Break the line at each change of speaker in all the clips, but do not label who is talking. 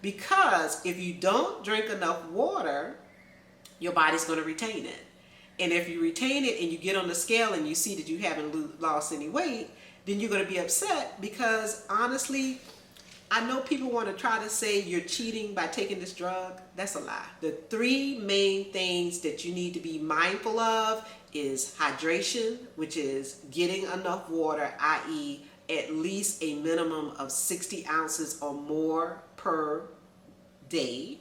because if you don't drink enough water, your body's going to retain it. And if you retain it and you get on the scale and you see that you haven't lost any weight, then you're going to be upset, because honestly, I know people want to try to say you're cheating by taking this drug. That's a lie. The three main things that you need to be mindful of is hydration, which is getting enough water, i.e. at least a minimum of 60 ounces or more per day.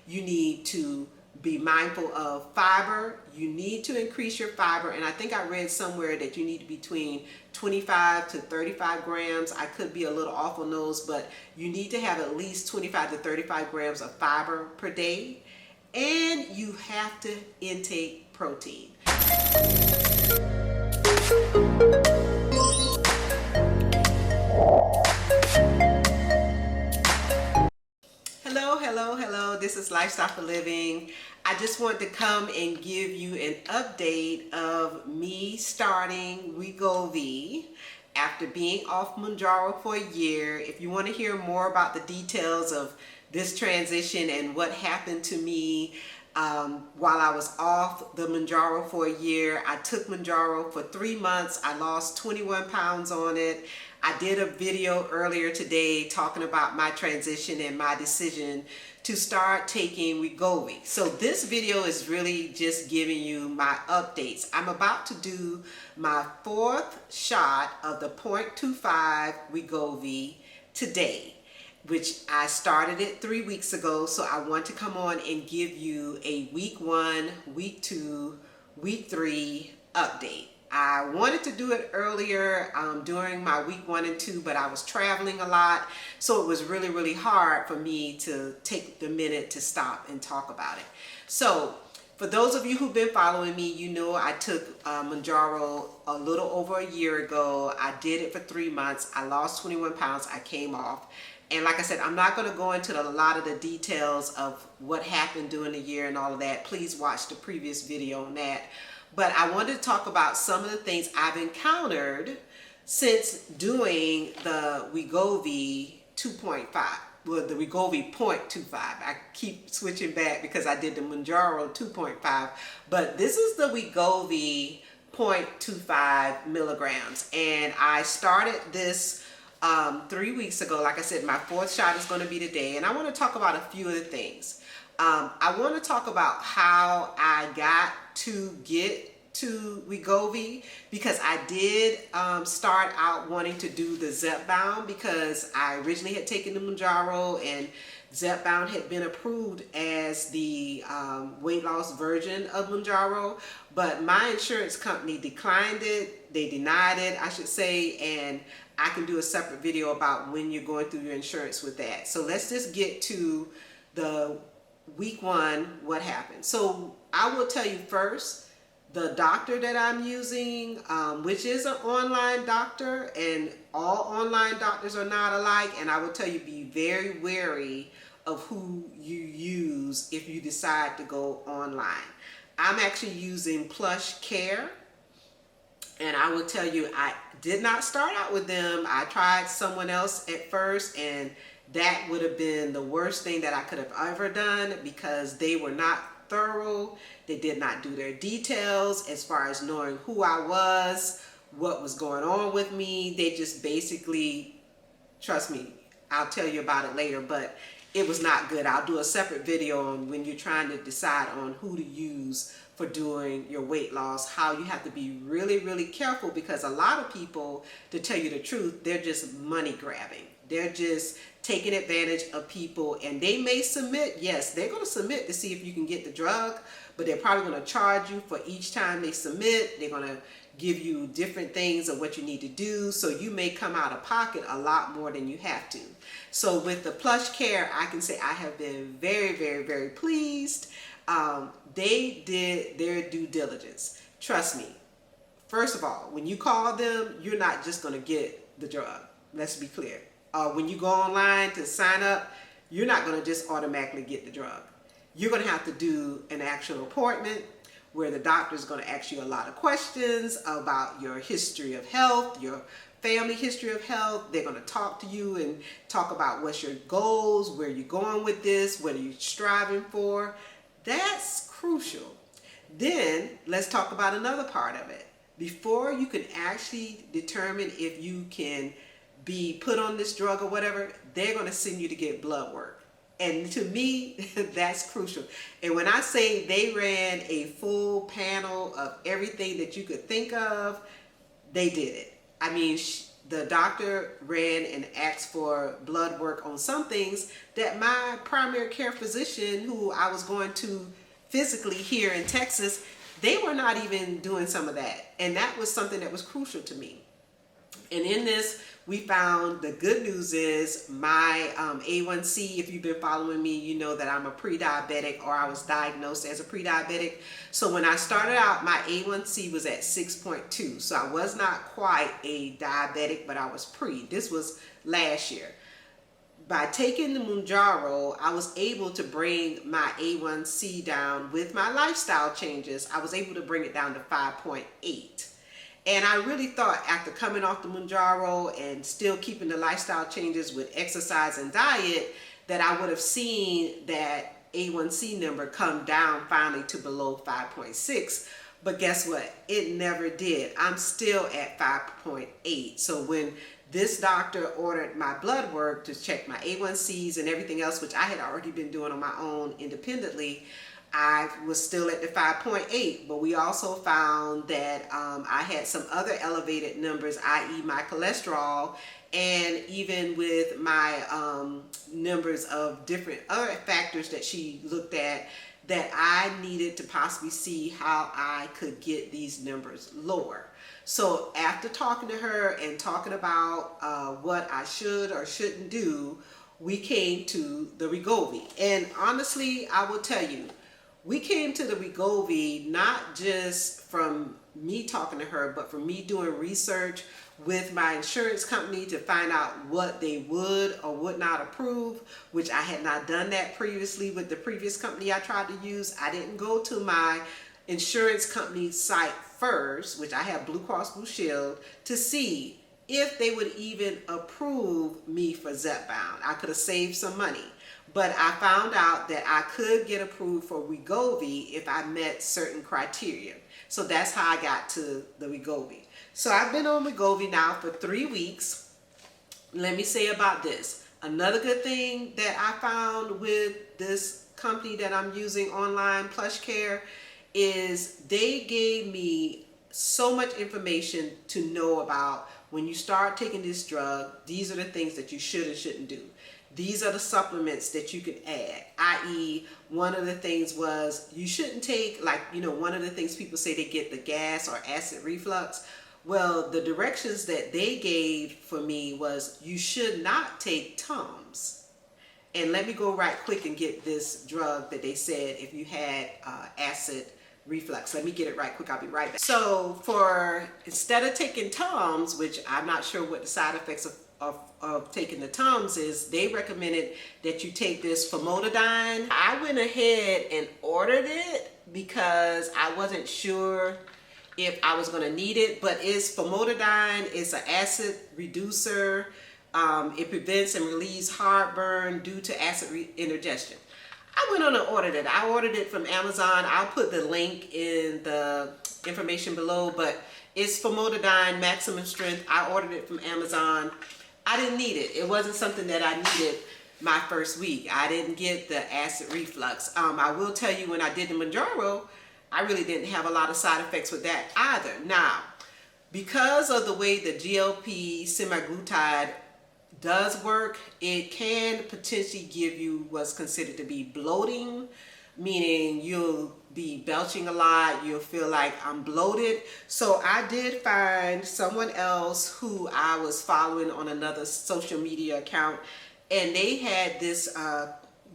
You need to be mindful of fiber. You need to increase your fiber, and I think I read somewhere that you need between 25 to 35 grams. I could be a little off on those, but you need to have at least 25 to 35 grams of fiber per day, and you have to intake protein. Hello. This is Lifestyle for Living. I just want to come and give you an update of me starting Wegovy after being off Mounjaro for a year. If you want to hear more about the details of this transition and what happened to me while I was off the Mounjaro for a year, I took Mounjaro for 3 months. I lost 21 pounds on it. I did a video earlier today talking about my transition and my decision to start taking Wegovy. So this video is really just giving you my updates. I'm about to do my 4th shot of the 0.25 Wegovy today, which I started it 3 weeks ago. So I want to come on and give you a week 1, week 2, week 3 update. I wanted to do it earlier during my week 1 and 2, but I was traveling a lot, so it was really hard for me to take the minute to stop and talk about it. So for those of you who've been following me, you know I took Mounjaro a little over a year ago. I did it for 3 months. I lost 21 pounds. I came off. And like I said, I'm not going to go into a lot of the details of what happened during the year and all of that. Please watch the previous video on that. But I wanted to talk about some of the things I've encountered since doing the Wegovy 2.5, well, the Wegovy 0.25. I keep switching back because I did the Mounjaro 2.5, but this is the Wegovy 0.25 milligrams. And I started this 3 weeks ago. Like I said, my 4th shot is going to be today. And I want to talk about a few of the things. I want to talk about how I got to get to Wegovy, because I did start out wanting to do the Zepbound, because I originally had taken the Mounjaro and Zepbound had been approved as the weight loss version of Mounjaro, but my insurance company declined it. They denied it, I should say, and I can do a separate video about when you're going through your insurance with that. So let's just get to the week 1, what happened. So I will tell you first, the doctor that I'm using, which is an online doctor, and all online doctors are not alike, and I will tell you, be very wary of who you use if you decide to go online. I'm actually using Plush Care, and I will tell you, I did not start out with them. I tried someone else at first, and that would have been the worst thing that I could have ever done, because they were not thorough. They did not do their details as far as knowing who I was, what was going on with me. They just basically, trust me, I'll tell you about it later, but it was not good. I'll do a separate video on when you're trying to decide on who to use for doing your weight loss, how you have to be really careful, because a lot of people, to tell you the truth, they're just money grabbing. They're just taking advantage of people, and they may submit, yes, they're going to submit to see if you can get the drug, but they're probably going to charge you for each time they submit. They're going to give you different things of what you need to do, so you may come out of pocket a lot more than you have to. So with the Plush Care, I can say I have been very pleased. They did their due diligence. Trust me. First of all, when you call them, you're not just going to get the drug. Let's be clear. When you go online to sign up, you're not going to just automatically get the drug. You're going to have to do an actual appointment where the doctor is going to ask you a lot of questions about your history of health, your family history of health. They're going to talk to you and talk about what's your goals, where you're going with this, what are you striving for. That's crucial. Then let's talk about another part of it. Before you can actually determine if you can be put on this drug or whatever, they're going to send you to get blood work. And to me, that's crucial. And when I say they ran a full panel of everything that you could think of, they did it. I mean, the doctor ran and asked for blood work on some things that my primary care physician, who I was going to physically here in Texas, they were not even doing some of that. And that was something that was crucial to me. And in this, we found the good news is my A1C, if you've been following me, you know that I'm a pre-diabetic, or I was diagnosed as a pre-diabetic. So when I started out, my A1C was at 6.2. So I was not quite a diabetic, but I was pre. This was last year. By taking the Mounjaro, I was able to bring my A1C down with my lifestyle changes. I was able to bring it down to 5.8. And I really thought after coming off the Mounjaro and still keeping the lifestyle changes with exercise and diet, that I would have seen that A1C number come down finally to below 5.6. But guess what? It never did. I'm still at 5.8. So when this doctor ordered my blood work to check my A1Cs and everything else, which I had already been doing on my own independently, I was still at the 5.8, but we also found that I had some other elevated numbers, i.e. my cholesterol, and even with my numbers of different other factors that she looked at, that I needed to possibly see how I could get these numbers lower. So after talking to her and talking about what I should or shouldn't do, we came to the Wegovy. And honestly, I will tell you, we came to the Wegovy not just from me talking to her, but from me doing research with my insurance company to find out what they would or would not approve, which I had not done that previously with the previous company I tried to use. I didn't go to my insurance company site first, which I have Blue Cross Blue Shield, to see if they would even approve me for Zepbound. I could have saved some money. But I found out that I could get approved for Wegovy if I met certain criteria. So that's how I got to the Wegovy. So I've been on Wegovy now for 3 weeks. Let me say about this. Another good thing that I found with this company that I'm using online, PlushCare, is they gave me so much information to know about when you start taking this drug. These are the things that you should and shouldn't do. These are the supplements that you can add, i.e. one of the things was you shouldn't take, like, you know, one of the things people say they get the gas or acid reflux. Well, the directions that they gave for me was you should not take Tums. And let me go right quick and get this drug that they said if you had acid reflux. Let me get it right quick. I'll be right back. So instead of taking Tums, which I'm not sure what the side effects of taking the Tums is, they recommended that you take this famotidine. I went ahead and ordered it because I wasn't sure if I was going to need it, but it's famotidine. It's an acid reducer. It prevents and relieves heartburn due to acid indigestion. I went on and ordered it. I ordered it from Amazon. I'll put the link in the information below, but it's famotidine maximum strength. I ordered it from Amazon. I didn't need it. It wasn't something that I needed my first week. I didn't get the acid reflux. I will tell you, when I did the Mounjaro, I really didn't have a lot of side effects with that either. Now, because of the way the GLP semaglutide does work, it can potentially give you what's considered to be bloating, meaning you'll be belching a lot, you'll feel like I'm bloated. So I did find someone else who I was following on another social media account, and they had this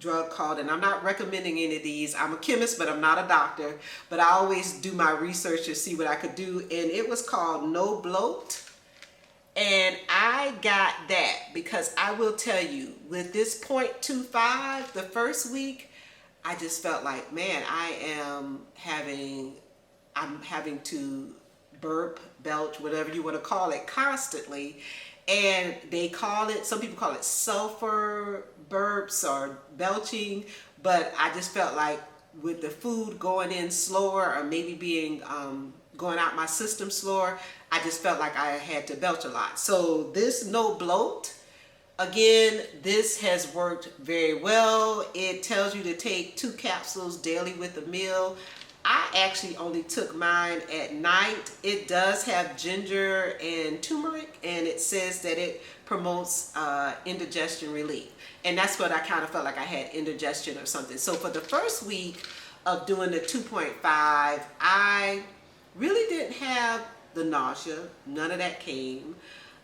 drug called, and I'm not recommending any of these, I'm a chemist but I'm not a doctor, but I always do my research to see what I could do, and it was called No Bloat. And I got that because I will tell you, with this 0.25 the first week, I just felt like, man, I'm having to burp, belch, whatever you want to call it, constantly. And they call it, some people call it sulfur burps or belching, but I just felt like with the food going in slower, or maybe being going out my system slower, I just felt like I had to belch a lot. So this no bloat, again, this has worked very well. It tells you to take 2 capsules daily with a meal. I actually only took mine at night. It does have ginger and turmeric, and it says that it promotes indigestion relief. And that's what I kind of felt like I had indigestion or something. So for the first week of doing the 2.5, I really didn't have the nausea. None of that came.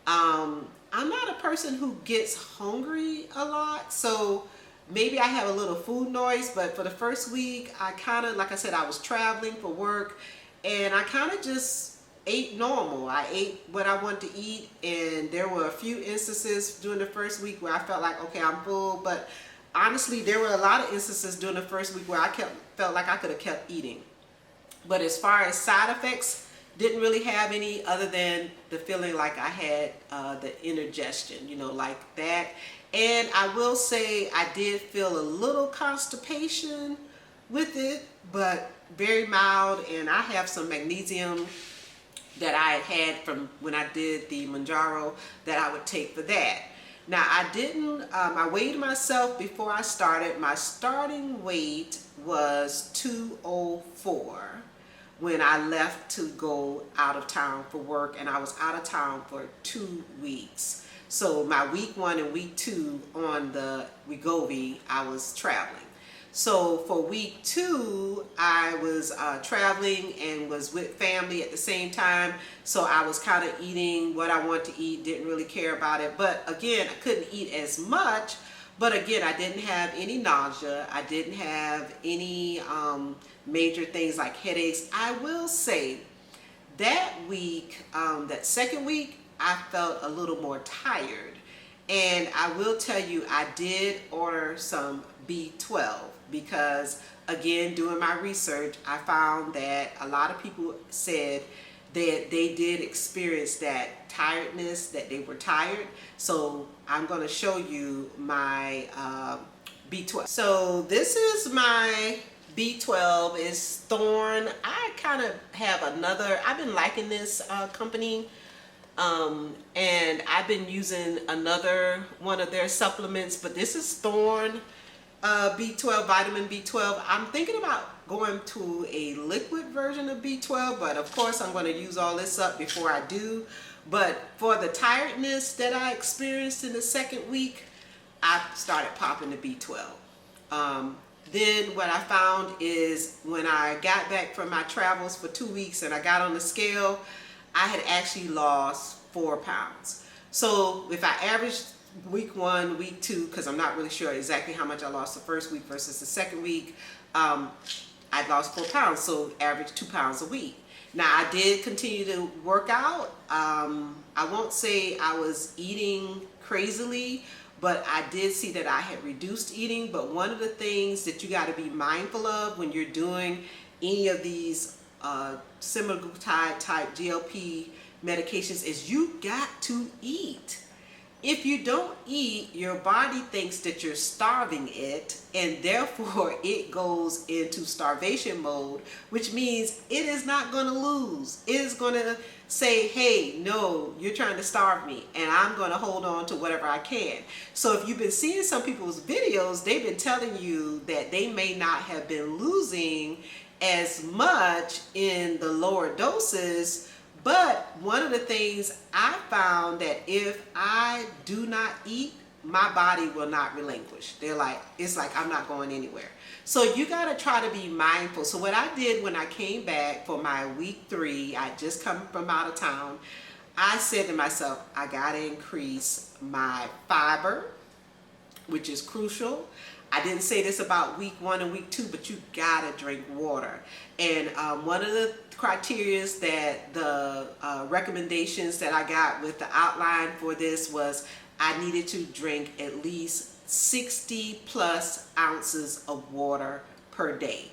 I'm not a person who gets hungry a lot, so maybe I have a little food noise, but for the first week, I kind of, like I said, I was traveling for work, and I kind of just ate normal. I ate what I wanted to eat, and there were a few instances during the first week where I felt like, okay, I'm full, but honestly, there were a lot of instances during the first week where I felt like I could have kept eating. But as far as side effects, didn't really have any other than the feeling like I had the indigestion, you know, like that. And I will say I did feel a little constipation with it, but very mild. And I have some magnesium that I had from when I did the Mounjaro that I would take for that. Now I weighed myself before I started. My starting weight was 204 when I left to go out of town for work, and I was out of town for 2 weeks. So my week 1 and week 2 on the Wegovy, I was traveling. So for week 2, I was traveling and was with family at the same time. So I was kind of eating what I wanted to eat, didn't really care about it. But again, I couldn't eat as much. But again, I didn't have any nausea. I didn't have any major things like headaches. I will say that week, that second week, I felt a little more tired. And I will tell you, I did order some B12 because, again, doing my research, I found that a lot of people said that they did experience that tiredness, that they were tired. So I'm going to show you my B12. So this is my B12. It's Thorn. I kind of have another, I've been liking this company. And I've been using another one of their supplements, but this is Thorn B12, vitamin B12. I'm thinking about going to a liquid version of B12, but of course I'm going to use all this up before I do. But for the tiredness that I experienced in the second week, I started popping the B12. Then what I found is when I got back from my travels for 2 weeks and I got on the scale, I had actually lost 4 pounds. So if I averaged week 1, week 2, because I'm not really sure exactly how much I lost the first week versus the second week, I lost 4 pounds, so average 2 pounds a week. Now I did continue to work out. I won't say I was eating crazily, but I did see that I had reduced eating. But one of the things that you got to be mindful of when you're doing any of these semaglutide type GLP medications is you got to eat. If you don't eat, your body thinks that you're starving it, and therefore it goes into starvation mode, which means it is not going to lose. It is going to say, hey, no, you're trying to starve me, and I'm going to hold on to whatever I can. So if you've been seeing some people's videos, they've been telling you that they may not have been losing as much in the lower doses. But one of the things I found that if I do not eat, my body will not relinquish. It's like I'm not going anywhere. So you got to try to be mindful. So what I did when I came back for my week 3, I just come from out of town, I said to myself, I got to increase my fiber, which is crucial. I didn't say this about week 1 and week 2, but you gotta drink water. And one of the criteria that the recommendations that I got with the outline for this was I needed to drink at least 60 plus ounces of water per day.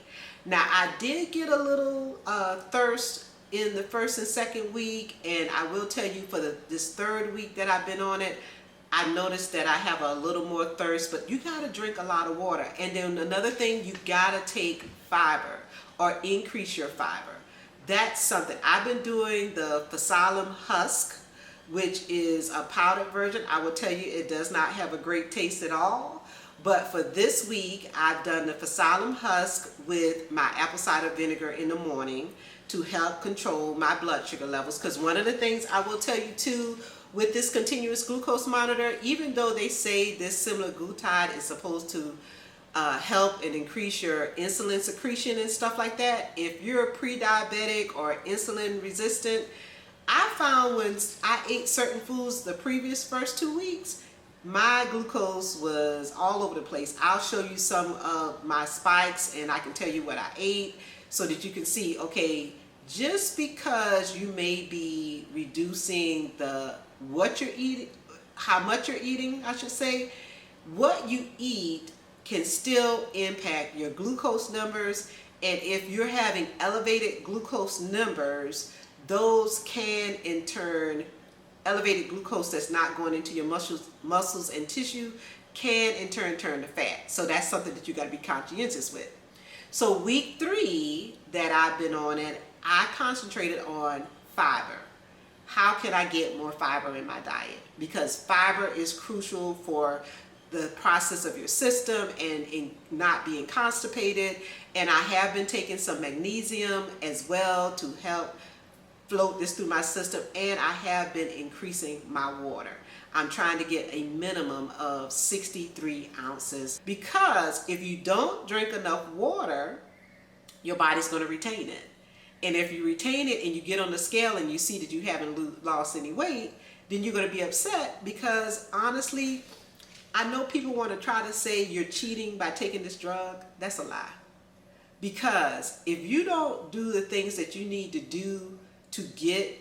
Now I did get a little thirst in the first and second week, and I will tell you for this third week that I've been on it, I noticed that I have a little more thirst, but you gotta drink a lot of water. And then another thing, you gotta take fiber or increase your fiber. That's something. I've been doing the psyllium husk, which is a powdered version. I will tell you it does not have a great taste at all. But for this week, I've done the psyllium husk with my apple cider vinegar in the morning to help control my blood sugar levels. Because one of the things I will tell you too, with this continuous glucose monitor, even though they say this semaglutide is supposed to help and increase your insulin secretion and stuff like that, if you're pre-diabetic or insulin resistant, I found when I ate certain foods the previous first 2 weeks, my glucose was all over the place. I'll show you some of my spikes and I can tell you what I ate so that you can see, okay, just because you may be reducing what you're eating, how much you're eating, I should say, what you eat can still impact your glucose numbers. And if you're having elevated glucose numbers, those can in turn, elevated glucose that's not going into your muscles and tissue can in turn turn to fat. So that's something that you got to be conscientious with. So week 3 that I've been on it, I concentrated on fiber. How can I get more fiber in my diet? Because fiber is crucial for the process of your system and in not being constipated. And I have been taking some magnesium as well to help float this through my system, and I have been increasing my water. I'm trying to get a minimum of 63 ounces because if you don't drink enough water, your body's going to retain it. And if you retain it and you get on the scale and you see that you haven't lost any weight, then you're going to be upset because honestly, I know people want to try to say you're cheating by taking this drug. That's a lie. Because if you don't do the things that you need to do to get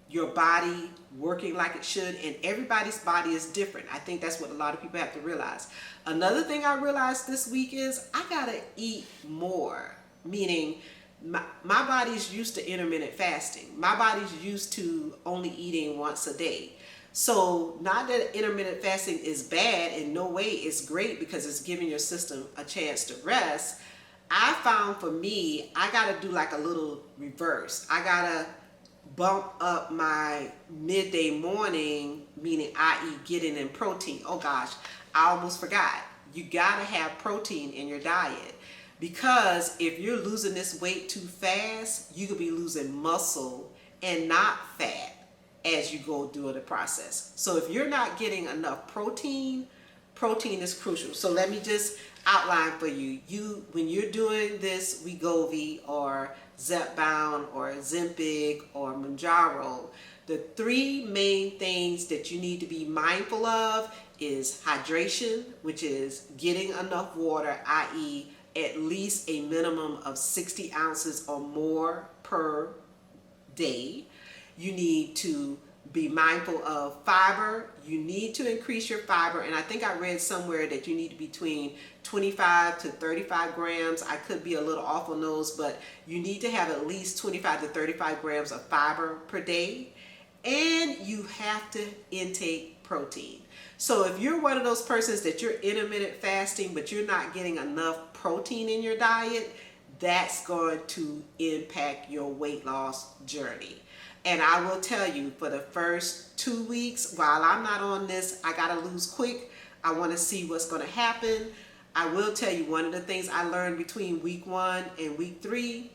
your body working like it should, and everybody's body is different. I think that's what a lot of people have to realize. Another thing I realized this week is I gotta eat more, meaning my body's used to intermittent fasting. My body's used to only eating once a day. So not that intermittent fasting is bad, in no way it's great because it's giving your system a chance to rest. I found for me, I gotta do like a little reverse. I gotta bump up my midday morning, meaning i.e. getting in protein. Oh gosh, I almost forgot. You gotta have protein in your diet because if you're losing this weight too fast, you could be losing muscle and not fat as you go through the process. So if you're not getting enough protein, protein is crucial. So let me just outline for you. When you're doing this Wegovy or Zepbound or Ozempic or Mounjaro, the 3 main things that you need to be mindful of is hydration, which is getting enough water, i.e. at least a minimum of 60 ounces or more per day. You need to be mindful of fiber. You need to increase your fiber, and I think I read somewhere that you need between 25 to 35 grams. I could be a little off on those, but you need to have at least 25 to 35 grams of fiber per day, and you have to intake protein. So if you're one of those persons that you're intermittent fasting but you're not getting enough protein in your diet, that's going to impact your weight loss journey. And I will tell you, for the first 2 weeks, while I'm not on this, I gotta lose quick. I wanna see what's gonna happen. I will tell you, one of the things I learned between week 1 and week 3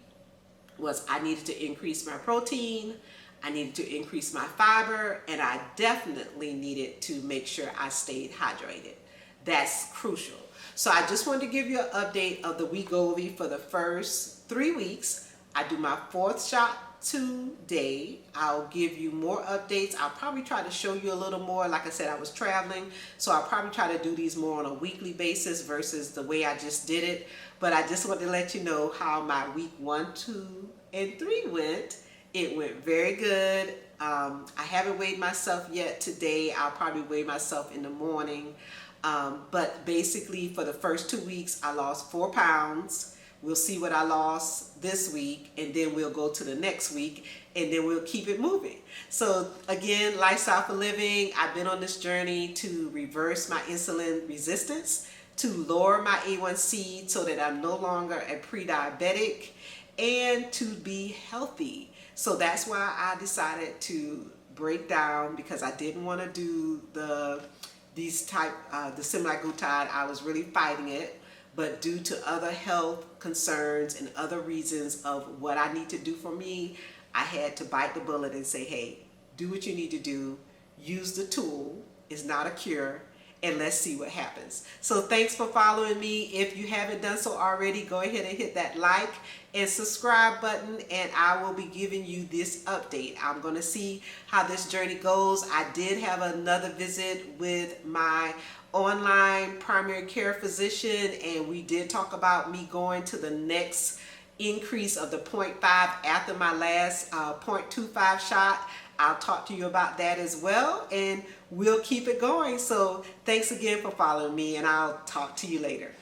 was I needed to increase my protein, I needed to increase my fiber, and I definitely needed to make sure I stayed hydrated. That's crucial. So I just wanted to give you an update of the Wegovy for the first 3 weeks. I do my 4th shot today. I'll give you more updates. I'll probably try to show you a little more. Like I said, I was traveling, so I'll probably try to do these more on a weekly basis versus the way I just did it. But I just want to let you know how my week 1, 2, and 3 went. It went very good. I haven't weighed myself yet today. I'll probably weigh myself in the morning. But basically for the first 2 weeks, I lost 4 pounds. We'll see what I lost this week, and then we'll go to the next week, and then we'll keep it moving. So again, Lifestyle for Living, I've been on this journey to reverse my insulin resistance, to lower my A1C so that I'm no longer a pre-diabetic, and to be healthy. So that's why I decided to break down, because I didn't want to do the semaglutide. I was really fighting it, but due to other health concerns and other reasons of what I need to do for me, I had to bite the bullet and say, hey, do what you need to do. Use the tool. It's not a cure. And let's see what happens. So thanks for following me. If you haven't done so already, go ahead and hit that like and subscribe button, and I will be giving you this update. I'm going to see how this journey goes. I did have another visit with my online primary care physician, and we did talk about me going to the next increase of the 0.5 after my last 0.25 shot. I'll talk to you about that as well, and we'll keep it going. So thanks again for following me, and I'll talk to you later.